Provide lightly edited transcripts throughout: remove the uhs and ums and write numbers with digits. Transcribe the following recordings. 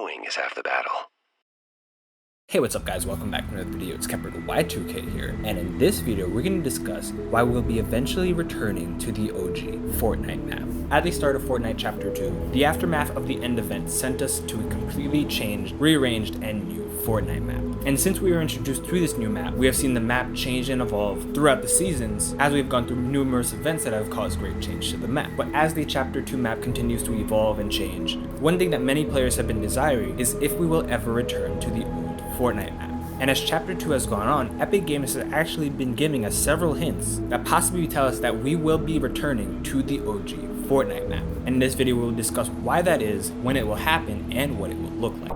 knowing is half the battle. Hey, what's up guys, welcome back to another video. It's Kepler Y2K here, and in this video we're going to discuss why we'll be eventually returning to the OG Fortnite map. At the start of Fortnite Chapter 2, the aftermath of the end event sent us to a completely changed, rearranged, and new Fortnite map. And since we were introduced to this new map, we have seen the map change and evolve throughout the seasons as we've gone through numerous events that have caused great change to the map. But as the Chapter 2 map continues to evolve and change, one thing that many players have been desiring is if we will ever return to the old Fortnite map. And as Chapter 2 has gone on, Epic Games has actually been giving us several hints that possibly tell us that we will be returning to the OG Fortnite map. And in this video we will discuss why that is, when it will happen, and what it will look like.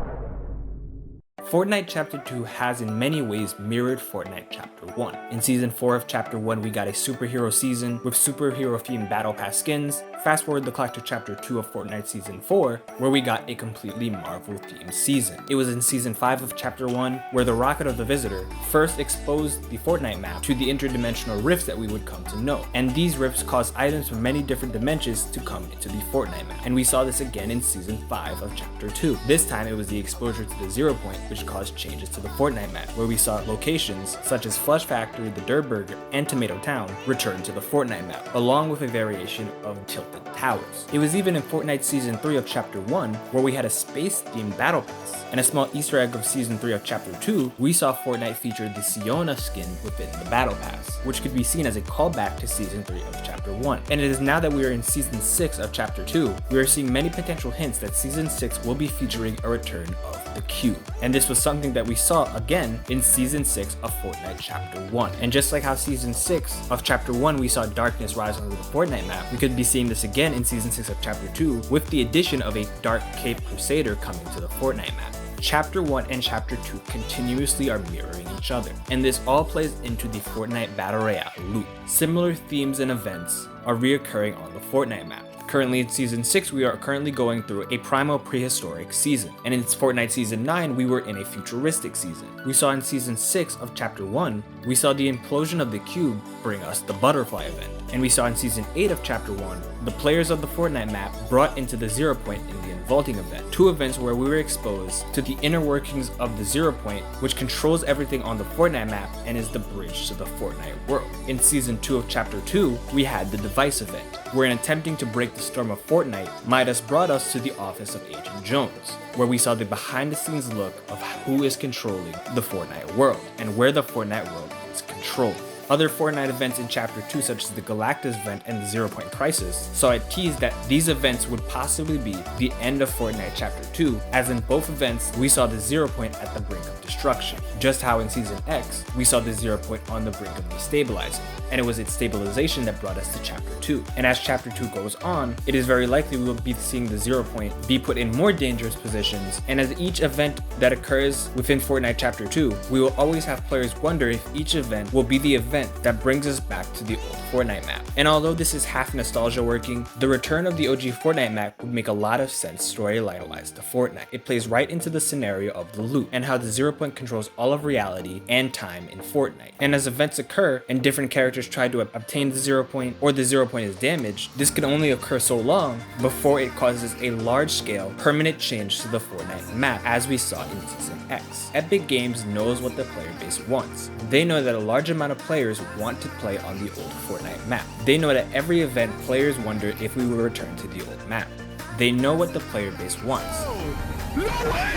Fortnite Chapter 2 has in many ways mirrored Fortnite Chapter 1. In Season 4 of Chapter 1 we got a superhero season with superhero themed battle pass skins. Fast forward the clock to Chapter 2 of Fortnite Season 4, where we got a completely Marvel themed season. It was in Season 5 of Chapter 1 where the Rocket of the Visitor first exposed the Fortnite map to the interdimensional rifts that we would come to know. And these rifts caused items from many different dimensions to come into the Fortnite map. And we saw this again in Season 5 of Chapter 2. This time it was the exposure to the 0 point which caused changes to the Fortnite map, where we saw locations such as Flush Factory, the Dirt Burger, and Tomato Town return to the Fortnite map, along with a variation of Tilted Towers. It was even in Fortnite Season 3 of Chapter 1 where we had a space-themed battle pass, and a small Easter egg of Season 3 of Chapter 2, we saw Fortnite feature the Siona skin within the battle pass, which could be seen as a callback to Season 3 of Chapter 1. And it is now that we are in Season 6 of Chapter 2, we are seeing many potential hints that Season 6 will be featuring a return of the cube. And this was something that we saw again in Season 6 of Fortnite Chapter 1. And just like how Season 6 of Chapter 1 we saw darkness rise onto the Fortnite map, we could be seeing this again in Season 6 of Chapter 2 with the addition of a Dark Cape Crusader coming to the Fortnite map. Chapter 1 and Chapter 2 continuously are mirroring each other, and this all plays into the Fortnite Battle Royale loop. Similar themes and events are reoccurring on the Fortnite map. Currently in Season 6, we are currently going through a primal prehistoric season, and in Fortnite Season 9, we were in a futuristic season. We saw in Season 6 of Chapter 1, we saw the implosion of the cube bring us the butterfly event, and we saw in Season 8 of Chapter 1, the players of the Fortnite map brought into the 0 point in the Vaulting event, two events where we were exposed to the inner workings of the 0 point, which controls everything on the Fortnite map and is the bridge to the Fortnite world. In Season 2 of Chapter 2, we had the Device event, where in attempting to break the storm of Fortnite, Midas brought us to the office of Agent Jones, where we saw the behind-the-scenes look of who is controlling the Fortnite world, and where the Fortnite world is controlled. Other Fortnite events in Chapter 2, such as the Galactus event and the 0 Point Crisis, saw it teased that these events would possibly be the end of Fortnite Chapter 2, as in both events, we saw the 0 point at the brink of destruction. Just how in Season X, we saw the 0 point on the brink of destabilizing, and it was its stabilization that brought us to Chapter 2. And as Chapter 2 goes on, it is very likely we will be seeing the 0 point be put in more dangerous positions, and as each event that occurs within Fortnite Chapter 2, we will always have players wonder if each event will be the event that brings us back to the old Fortnite map. And although this is half nostalgia working, the return of the OG Fortnite map would make a lot of sense storyline-wise to Fortnite. It plays right into the scenario of the loop, and how the 0 point controls all of reality and time in Fortnite. And as events occur, and different characters try to obtain the 0 point, or the 0 point is damaged, this can only occur so long before it causes a large-scale, permanent change to the Fortnite map, as we saw in Season X. Epic Games knows what the player base wants. They know that a large amount of players want to play on the old Fortnite map. They know that every event players wonder if we will return to the old map. They know what the player base wants. No way!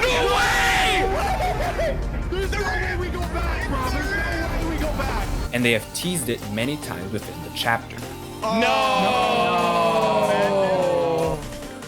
No way! There's no way we go back, bro! There's no way we go back! And they have teased it many times within the chapter. No!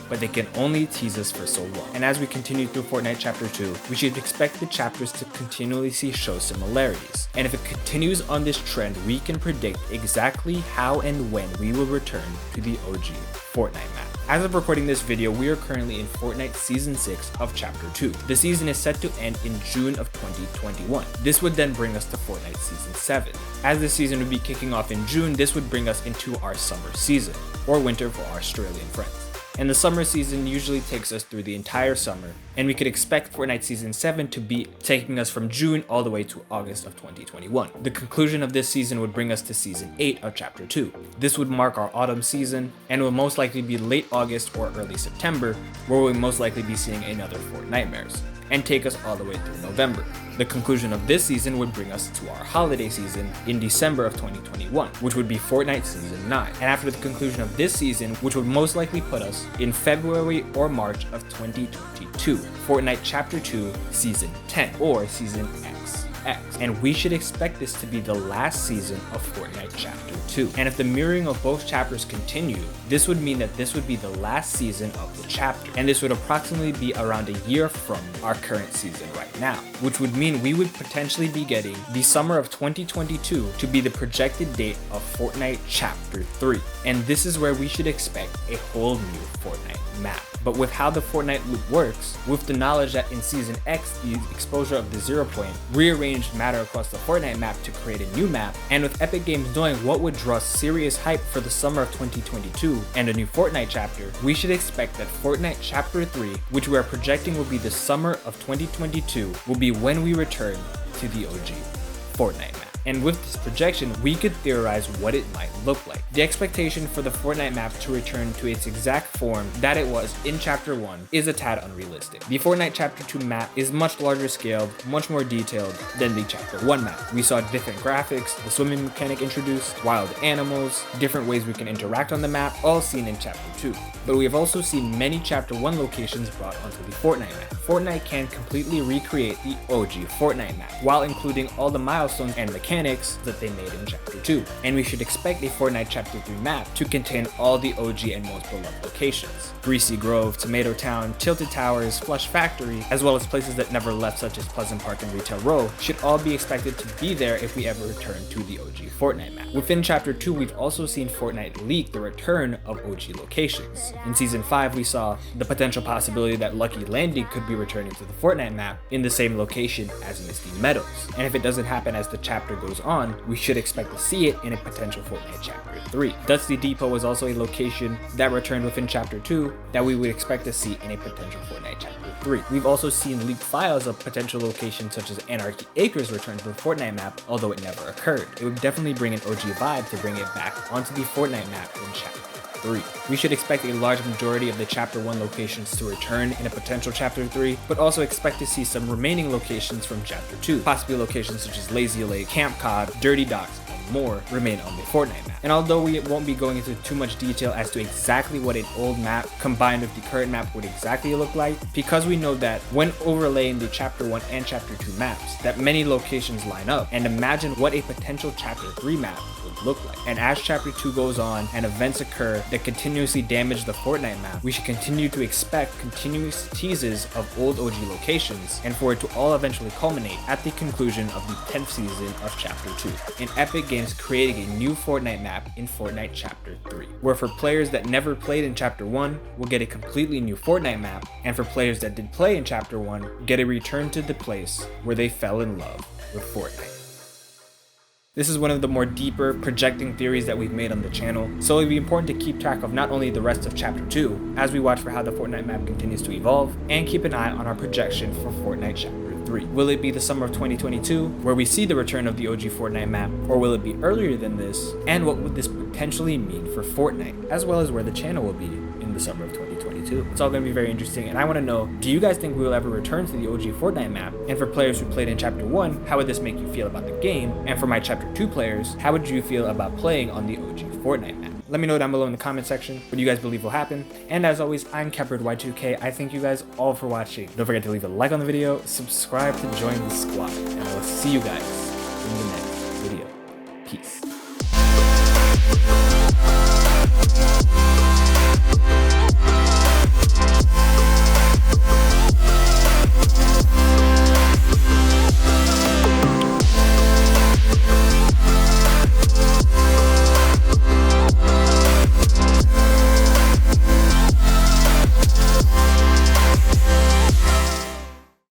But they can only tease us for so long. And as we continue through Fortnite Chapter 2, we should expect the chapters to continually show similarities. And if it continues on this trend, we can predict exactly how and when we will return to the OG Fortnite map. As of recording this video, we are currently in Fortnite Season 6 of Chapter 2. The season is set to end in June of 2021. This would then bring us to Fortnite Season 7. As the season would be kicking off in June, this would bring us into our summer season, or winter for our Australian friends. And the summer season usually takes us through the entire summer, and we could expect Fortnite Season 7 to be taking us from June all the way to August of 2021. The conclusion of this season would bring us to Season 8 of Chapter 2. This would mark our autumn season, and will most likely be late August or early September, where we'll most likely be seeing another Fortnitemares, and take us all the way through November. The conclusion of this season would bring us to our holiday season in December of 2021, which would be Fortnite Season 9. And after the conclusion of this season, which would most likely put us in February or March of 2022, Fortnite Chapter 2 Season 10 or Season XX. And we should expect this to be the last season of Fortnite Chapter 2. And if the mirroring of both chapters continue, this would mean that this would be the last season of the chapter. And this would approximately be around a year from our current season right now, which would mean we would potentially be getting the summer of 2022 to be the projected date of Fortnite Chapter 3. And this is where we should expect a whole new Fortnite map. But with how the Fortnite loop works, with the knowledge that in Season X, the exposure of the 0 point rearranged matter across the Fortnite map to create a new map, and with Epic Games knowing what would draw serious hype for the summer of 2022 and a new Fortnite chapter, we should expect that Fortnite Chapter 3, which we are projecting will be the summer of 2022, will be when we return to the OG Fortnite map. And with this projection, we could theorize what it might look like. The expectation for the Fortnite map to return to its exact form that it was in Chapter 1 is a tad unrealistic. The Fortnite Chapter 2 map is much larger scaled, much more detailed than the Chapter 1 map. We saw different graphics, the swimming mechanic introduced, wild animals, different ways we can interact on the map, all seen in Chapter 2. But we have also seen many Chapter 1 locations brought onto the Fortnite map. Fortnite can completely recreate the OG Fortnite map, while including all the milestones and mechanics that they made in Chapter 2. And we should expect a Fortnite Chapter 3 map to contain all the OG and most beloved locations. Greasy Grove, Tomato Town, Tilted Towers, Flush Factory, as well as places that never left such as Pleasant Park and Retail Row, should all be expected to be there if we ever return to the OG Fortnite map. Within Chapter 2, we've also seen Fortnite leak the return of OG locations. In Season 5, we saw the potential possibility that Lucky Landing could be returning to the Fortnite map in the same location as Misty Meadows. And if it doesn't happen as the chapter goes on, we should expect to see it in a potential Fortnite Chapter 3. Dusty Depot is also a location that returned within Chapter 2 that we would expect to see in a potential Fortnite Chapter 3. We've also seen leaked files of potential locations such as Anarchy Acres return to the Fortnite map, although it never occurred. It would definitely bring an OG vibe to bring it back onto the Fortnite map in Chapter 3. We should expect a large majority of the Chapter 1 locations to return in a potential Chapter 3, but also expect to see some remaining locations from Chapter 2, possibly locations such as Lazy Lake, Camp Cod, Dirty Docks, and more remain on the Fortnite map. And although we won't be going into too much detail as to exactly what an old map combined with the current map would exactly look like, because we know that when overlaying the Chapter 1 and Chapter 2 maps, that many locations line up, and imagine what a potential Chapter 3 map would look like. And as Chapter 2 goes on and events occur that continuously damage the Fortnite map, we should continue to expect continuous teases of old OG locations, and for it to all eventually culminate at the conclusion of the 10th season of Chapter 2, in Epic Games creating a new Fortnite map in Fortnite Chapter 3, where for players that never played in Chapter 1, we'll get a completely new Fortnite map, and for players that did play in Chapter 1, get a return to the place where they fell in love with Fortnite. This is one of the more deeper projecting theories that we've made on the channel, so it'll be important to keep track of not only the rest of Chapter 2, as we watch for how the Fortnite map continues to evolve, and keep an eye on our projection for Fortnite Chapter 3. Will it be the summer of 2022, where we see the return of the OG Fortnite map, or will it be earlier than this, and what would this potentially mean for Fortnite, as well as where the channel will be in the summer of 2022. It's all going to be very interesting, and I want to know, do you guys think we will ever return to the OG Fortnite map? And for players who played in Chapter 1, how would this make you feel about the game? And for my Chapter 2 players, how would you feel about playing on the OG Fortnite map? Let me know down below in the comment section what you guys believe will happen. And as always, I'm KepSquad. I thank you guys all for watching. Don't forget to leave a like on the video, subscribe to join the squad, and I will see you guys in the next video. Peace.